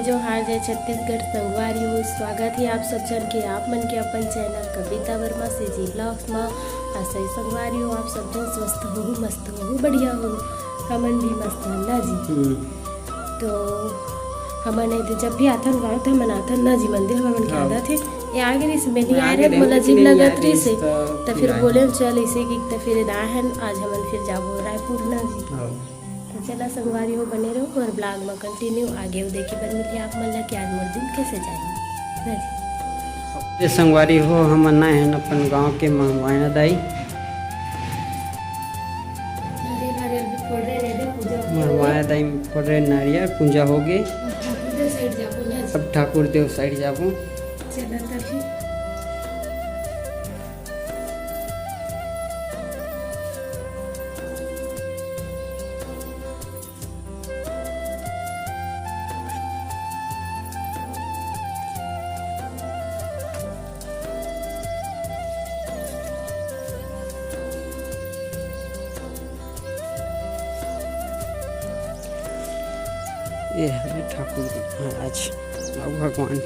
जो हार जय छत्तीसगढ़ संगवारी हो स्वागत है आप सब जन के आप मन के अपन चैनल कविता वर्मा से जी ब्लॉग्स में ऐसे ही संगवारी हो आप सब जन स्वस्थ हो मस्त हो बढ़िया हो हमन भी मस्त है ना जी। तो हमन जब भी आथन गाँव तो हमन आथन ना जी मंदिर हमन के आदा थे ये आगे रही से मैंने आ रहे मला अजीब लगत रही से तो फिर बोले चल ऐसे कि तो फिर दाहन आज हमन फिर जाबो रायपुर ना जी। तो चला संगवारी हो बने रहो और ब्लॉग में कंटिन्यू आगे वो देखिए बन मिली आप मन लगे आज मोर दिन कैसे जाएंगे ये संगवारी हो हम ना है अपन गांव के महमाया दाई महमाया दाई फोड़ रहे नारियल पूजा हो गई अब ठाकुर देव साइड जाबो चला तो फिर ये है ठाकुर महाराज अब भगवान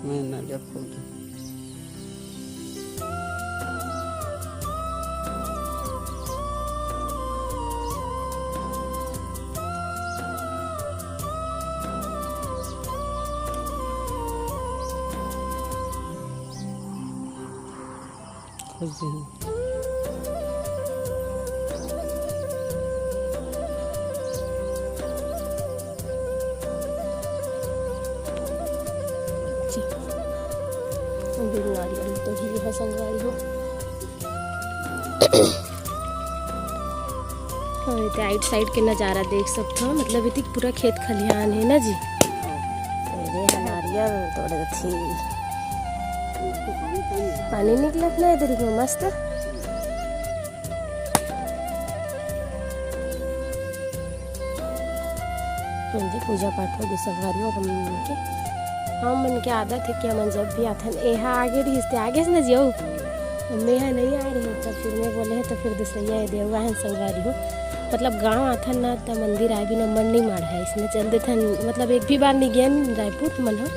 मैं नारियल फोड़ दूं खुश नारियल तो ही है संगवारी हो और राइट साइड के नज़ारा देख सकते हो मतलब इतनी पूरा खेत खलिहान है ना जी। अरे नारियल थोड़े थी पानी निकलत ना इधर में मस्त पूजा पाठ हो गई संगवारी हो हम मन के आदत है कि हम जब भी आथन यहाँ आगे रही आगे से न जियो मैं यहाँ नहीं आ रही हूँ तब फिर मैं बोले हैं तो फिर दूसरा देवगा है संगवारी हो मतलब गांव आथन ना तो मंदिर आए भी ना मन नहीं मार है इसमें चलते थे मतलब एक भी बार नहीं गए रायपुर मन हो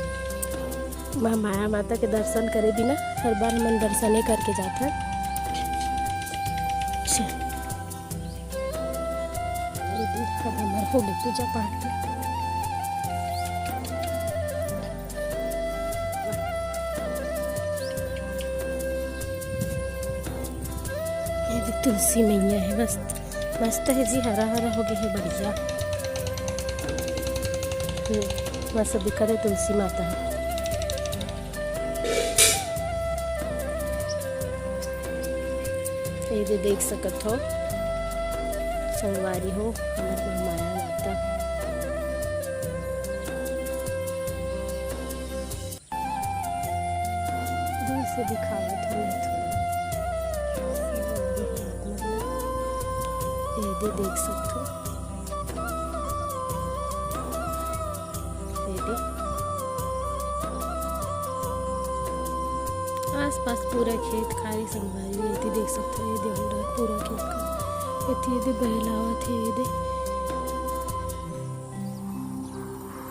माया माता के दर्शन करे बिना हर बार मन दर्शन करके जाता हो गई पूजा पाठ तुलसी मैया है मस्त मस्त है जी हरा हरा हो गया है बढ़िया मस्त दिखा है तुलसी माता है। ये देख सकत हो संगवारी हो हमारे माया माता दूर से दिखावा था ये देख सकते हो आस पास पूरा खेत खाली संगवारी ये देख सकते हो ये देख पूरा खेत का ये बहलावा थे ये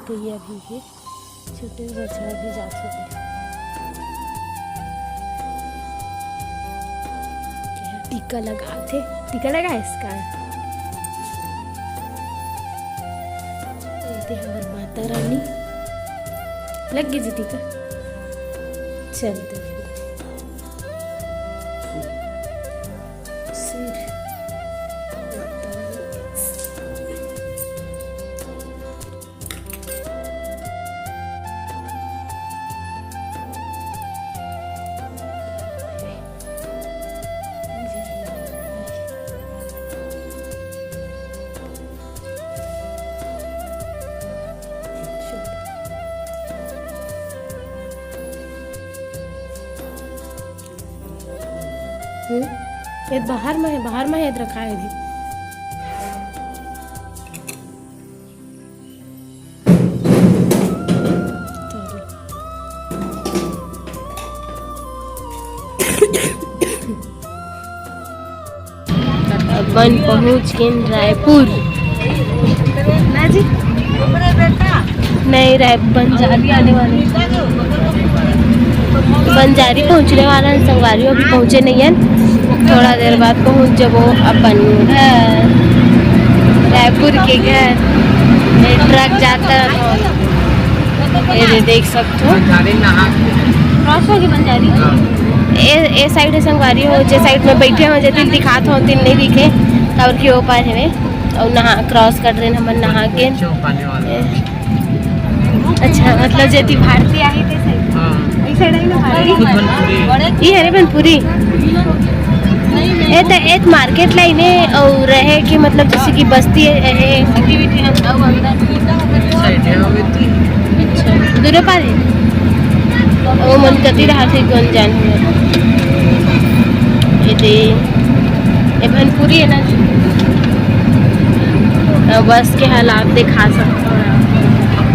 गैया भी है छोटे बछड़ा भी जा सकते टीका लगाते टीका लगा इसका हमारी माता रानी लग गई जी टीका चलते ये बाहर में है रखा है भी अपन पहुँच गए रायपुर। ना जी नहीं, राय बंजारी आने वाले, बंजारी पहुँचने वाला है। संगवारी अभी पहुँचे नहीं है, थोड़ा देर बाद पहुँच जब अपन घर, रायपुर के घर। ट्रक जाता ये देख सकते हो, क्रॉस होगी बंजारी। ए साइड है संगवारी हो, जे साइड में बैठे हो, जे दिल दिखात हो, दिल नहीं दिखे और के ऊपर है और नहा क्रॉस कर रहे हैं हम नहा के। अच्छा, मतलब जति भारती आई थे साइड, हां इस साइड आई ना भारती, ये है बनपुरी। ए तो एक मार्केट लाइन है और रहे कि मतलब जैसे कि बस्ती है एक्टिविटी हम अब अंदर साइड है होती। अच्छा, दूर पर है वो मन कती रहा थे कौन जान ये बनपुरी है ना। बस के हालात दिखा सकते हो।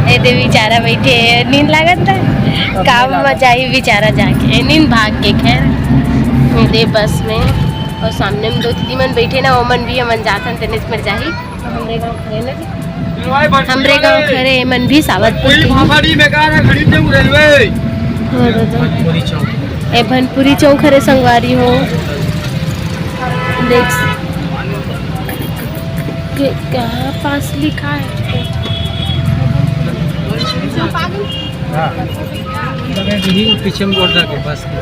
ये बेचारा बैठे, नींद लागत है, काम मचा ही बेचारा जाके नींद भाग के। खैर ये बस में और सामने में 2-3 मन बैठे ना, वो मन भी हमन जाथन तनिस पर जाही। हमरे गांव खरे ना जी, हमरे गांव खरे मन भी सावतपुर ए भनपुरी चौक खरे संगवारी हो। देख कहाँ पास लिखा है, पीछे में बोल रहा है बस के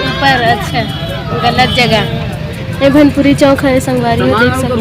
ऊपर। अच्छा, गलत जगह। ये भनपुरी चौक है संगवारी हो, देख सकते हो।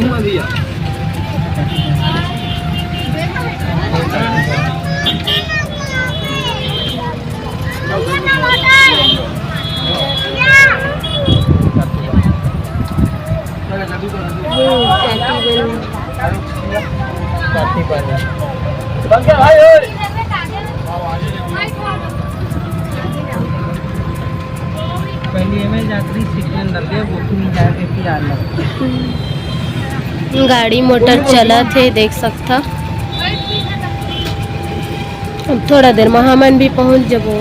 गाड़ी मोटर चला थे, देख सकता। अब थोड़ा देर में हमन भी पहुंच जबो।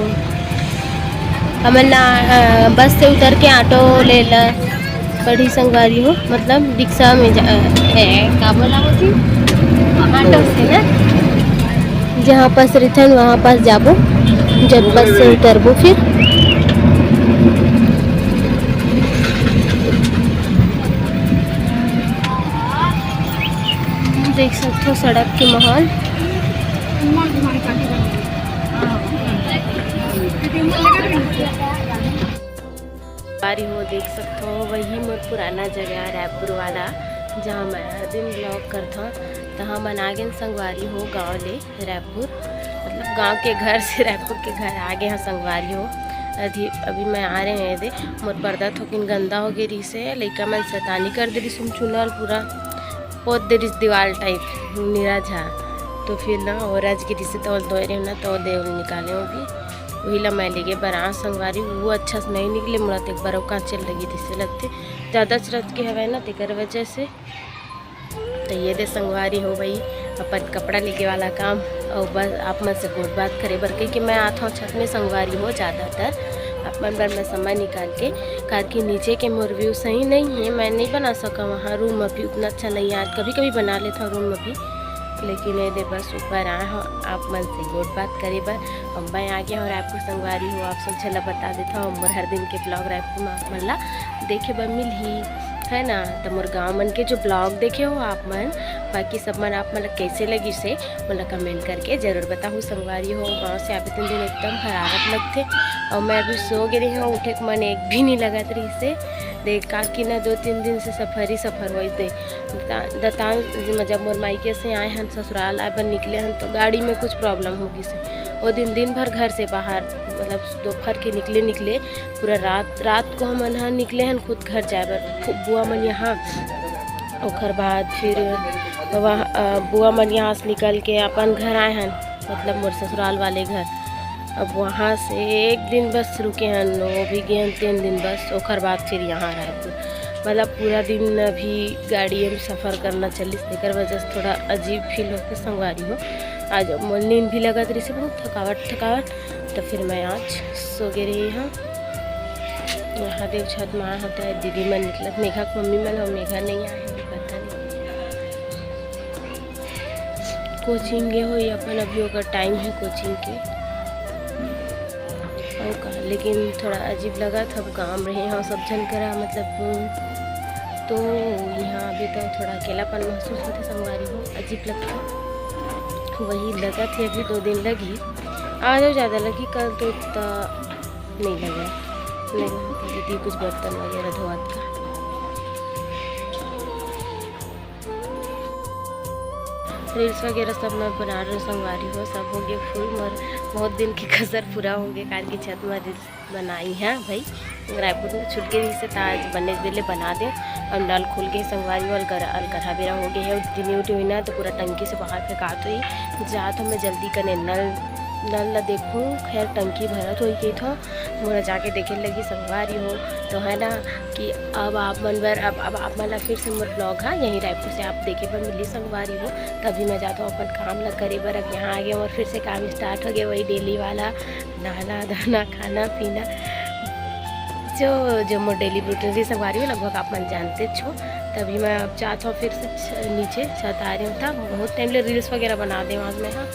हमन बस से उतर के ऑटो ले ला बड़ी संगवारी हो, मतलब रिक्शा में का बोला होती ऑटो से ना, जहाँ पास रिथन वहाँ पास जाबो। जब बस से उतरबो फिर देख सकते हो सड़क के माहौल। बारी हो देख सकते हो, वही मोर पुराना जगह रायपुर वाला जहाँ मैं हर दिन ब्लॉग करता। तो हम आगे संगवारी हो गाँव ले रायपुर, मतलब गांव के घर से रायपुर के घर आगे यहाँ संगवारी हो। अभी मैं आ रहे हैं दे मोर पर्दा थोकिन गंदा हो गई से, लइका मैं शैतानी कर दे रही, सुन चुनल पूरा पोत दे रही दीवार टाइप नीरा झा। तो फिर ना और राजगिरी से तौल धोए रहे ना तो दे निकाले होगी, वही ला मैं लेके बरा संगवारी। वो अच्छा से नहीं निकले मुड़ा, एक बार वो चल लगी थी से लगते ज़्यादा चरत के हवा ना तेकर वजह से। तो ये दे संगवारी हो भाई अपन कपड़ा लेके वाला काम। और बस आप मन से बहुत बात करे बर के कि मैं आता हूँ छत में संगवारी हो ज़्यादातर आप मन बार मैं समय निकाल के, कार की नीचे के मोर व्यू सही नहीं है, मैं नहीं बना सका वहाँ। रूम में भी उतना अच्छा नहीं है, कभी कभी बना लेता हूँ रूम में भी, लेकिन ये दे बस ऊपर आए हो आप मन से बहुत बात करे बर। और मैं आ गया हूँ रायपुर संगवारी हो, आप सब छला बता देता हूँ मोर हर दिन के ब्लॉग रायपुर में आप मन ला देखे बर मिल ही है ना। तो मोर गाँव मन के जो ब्लॉग देखे हो आप मन, बाकी सब मन आप मतलब कैसे लगी से मतलब कमेंट करके ज़रूर बताऊँ। संगवारी हो गाँव से आते दिन एकदम हरारत लगते, और मैं अभी सो गिरी हूँ, उठे के मन एक भी नहीं लगा रही से देख का कि ना 2-3 दिन से सफ़र ही सफ़र हुई थे। दतान जब मोर मायके से आए हैं ससुराल आए बन निकले हैं तो गाड़ी में कुछ प्रॉब्लम होगी से वो दिन भर घर से बाहर, मतलब दोपहर के निकले पूरा रात को हम यहाँ निकले हैं खुद घर जाए बर बुआ मन यहाँ। और बाद फिर वहाँ बुआ मन यहाँ से निकल के अपन घर आए हैं, मतलब मोर ससुराल वाले घर। अब वहाँ से एक दिन बस रुके हैं, वो भी गए हैं 3 दिन बस। और बाद फिर यहाँ रायपुर, मतलब पूरा दिन अभी गाड़ी में सफ़र करना चली, इसकर वजह से थोड़ा अजीब फील होते संगवारी हो। आज नींद भी लगा रही से बहुत थकावट। तो फिर मैं आज सो गई रही हूँ। यहाँ देव छत माँ होता है दीदी मन निकलत मेघा को मम्मी मन और मेघा नहीं आए हैं पता नहीं कोचिंग के हो अपन अभी ओकर टाइम है कोचिंग के और का लेकिन थोड़ा अजीब लगा था गाँव रहे हैं सब जन करा मतलब तो यहाँ अभी तो थोड़ा अकेलापन महसूस होता संगवारी हो अजीब लगता वही लगा थी अभी 2 दिन लगी आज तो ज़्यादा लगी कल तो इतना नहीं लगा दीदी कुछ बर्तन वगैरह धोत का रील्स वगैरह सब मैं बना रही हूँ संगवारी हो सब हो गए फुल और बहुत दिन की कसर पूरा हो गया कार की छत में रील्स बनाई है भाई रायपुर में छुटके से आज बनने वेले बना दें और नल खुल गए संगवारी और अलकरहा बेरा हो गए है दिन उठी हुई ना तो पूरा टंकी से बाहर फेंकात हुई जा तो मैं जल्दी करने नल ला देखूँ खैर टंकी भरत हो गई था मोरा जाके देखे लगी संगवारी हो तो है ना कि अब आप मनवर अब आप मला फिर से मोर ब्लॉग हाँ यहीं रायपुर से आप देखे पर मिली संगवारी हो तभी मैं जाता हूँ अपन काम लग करे पर अब यहाँ आ गया और फिर से काम स्टार्ट हो गया वही डेली वाला नहाना धोना खाना पीना जो मोर डेली रूटीन संगवारी हो लगभग आप मन जानते छो तभी मैं अब चाहता हूँ फिर से नीचे छत आ रही हूँ था बहुत टाइम ले रील्स वगैरह बना दे वहाँ में हाँ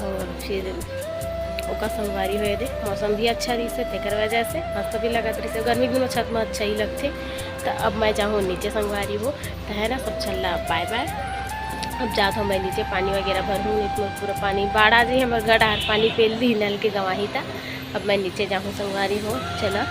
और फिर ओका संगवारी हुए दे मौसम भी अच्छा रही से तेकर वजह से मस्त भी लगा रही से गर्मी में छत में अच्छा ही लगते तो अब मैं जाऊँ नीचे संगवारी हो तो है ना सब चल रहा बाय बाय अब जाता हूँ मैं नीचे पानी वगैरह भरूँ इतना पूरा पानी बाढ़ आ जाए हमारे घर पानी पेल दी नल के गवाही था अब मैं नीचे जाऊँ संगवारी हो चला